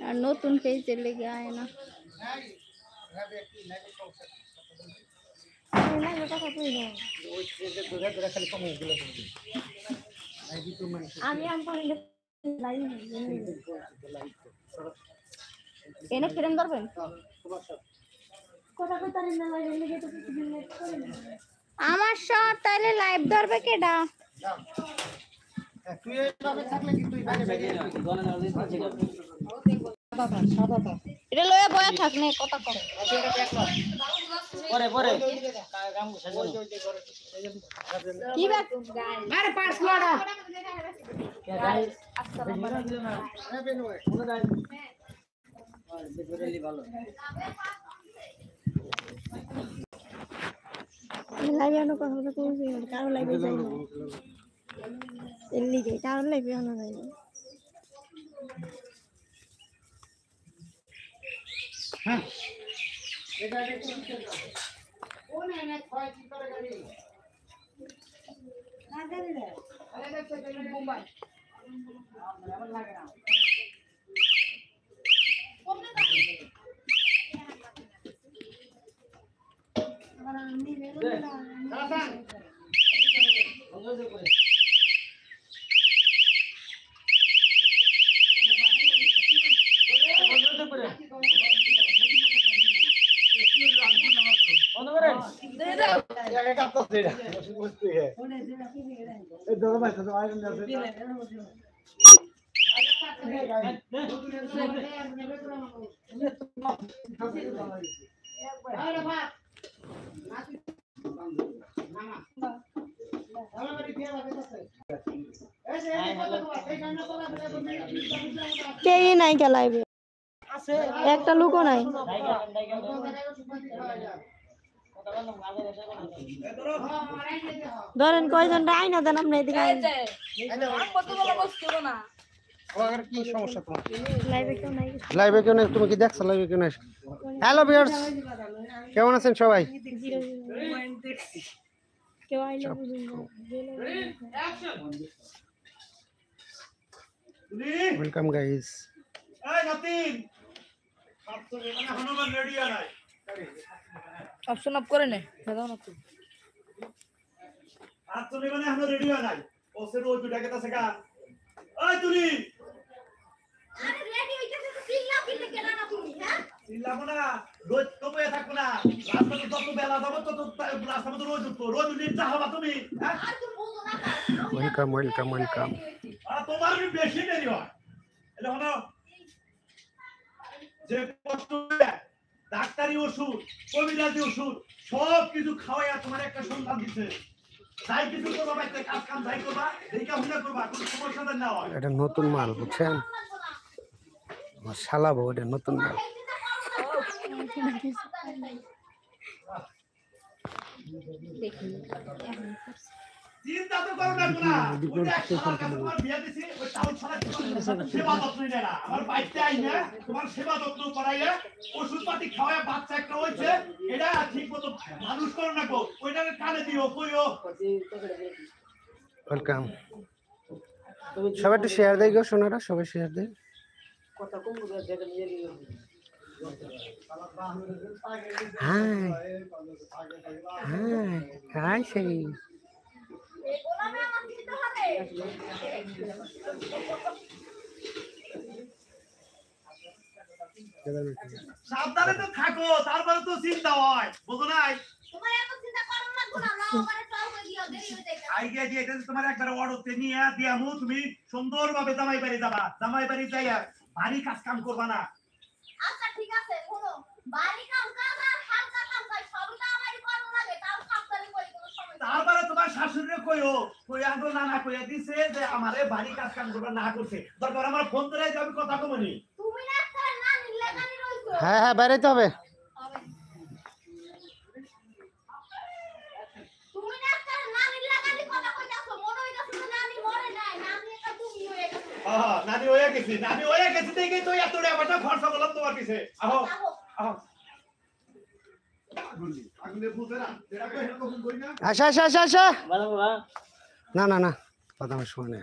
আর নতুন পেজের লেগে আয় না এনে ফ্রেম ধরবেন আমার শট তাইলে লাইভ ধরবে কেডা এটা লয়া বয়া থাক নে কথা কম পরে কি ব্যাগ আরে পাঁচ লড়া গাইস ভালো লাইভে আনো কথা বলতে কইছি কারো লাইভে যাই না এলি যাই কারো লাইভে আনো যাই না হ্যাঁ এটা কোন এনে ছয় কি করে গাড়ি না গাড়ি রে আরে দেখতে গেলে মুম্বাই আমার লাগে না কোনে দাও আমি বেরো না দাদা বন্ধ করে কে নাই খেলাইবে একটা লোকও নাই ধরেন কয়জন রাই না দেন আপনি এদিকে কি সমস্যা তোমার লাইভে কেউ নাই তুমি কি দেখছো লাইভে কেউ নাই হ্যালো ভিউয়ার্স কেমন আছেন সবাই কেউ আইলে ওয়েলকাম গাইস এই নাতিন মানে হনুমান রেডি আনাই অপশন অফ করে নে দাও না তুই আচ্ছা মানে আমরা রেডি আনাই ওসে রোজ দুটাকে তা সেকা ওই তুলি আরে রেডি হইতাছে তো চিল্লাও কিনলে কেনা না তুমি হ্যাঁ চিল্লাবো না রোজ তো বয়ে থাকবো না রাস্তাতে যত বেলা যাব তত রাস্তার মধ্যে রোজ নিতে হবা তুমি হ্যাঁ আর তুমি বলো না ওয়েলকাম তোমার কি বেশি দেরি হয় এটা হলো যে কষ্ট ডাক্তারি ওষুধ কবিরাজি ওষুধ সব কিছু খাওয়াইয়া তোমার একটা সন্তান দিতে যাই কিছু করবা বাইতে কাজ কাম যাই করবা দেখা হুনা করবা কোনো সমস্যা না হয় এটা নতুন মাল বুঝছেন আমার শালা বউ এটা নতুন মাল দেখি চিন্তা তো করো না তোমার বিয়ে দিছি ওই টাউন ছাড়া সেবা যত্ন নেয় না আমার বাইতে আই না তোমার সেবা যত্ন করাইয়া ওষুধপাতি খাওয়ায় বাচ্চা একটা হইছে এটা ঠিক মতো মানুষ করো না গো ওইটাকে কানে দিও কইও ওয়েলকাম সবাই একটু শেয়ার দেই গো সোনারা সবাই শেয়ার দেই কথা কম বুঝা যেটা নিয়ে নিও হাই সেই সাবধানে তো থাকো তারপরে তো চিন্তা হয় বুঝো নাই তোমার এত চিন্তা করো না গুনা না আমারে চাও দিও দেরি হয়ে যায় আইডিয়া দিয়ে এটা তোমার একবার অর্ডারতে নিয়ে দিয়ামু তুমি সুন্দরভাবে জামাই বাড়ি যাবা জামাই বাড়ি যাইয়া ভারী কাজ কাম করবা না আচ্ছা ঠিক আছে শোনো ভারী কাজ আর হালকা কাজ সবই তো আমারই করা লাগে তাও সাবধানে করি কোনো সমস্যা তারপরে তোমার শাশুড়িরে কইও কই আগে নানা কইয়া দিছে যে আমারে ভারী কাজ কাম করবা না করছে দরকার আমার ফোন করে আমি কথা কমনি তুমি না করে না নিলে গানি রইছো হ্যাঁ বাইরেতে হবে তুমি না করে না নিলে গানি কথা কইতাছো মনে হইতাছে নানি মরে নাই নানি এটা তুমি হয়ে গেছে নানি হয়ে গেছে দেখে তো এতটা আমারটা খরচা বললাম তোমার পিছে আহো আচ্ছা না কথা আমার শুনে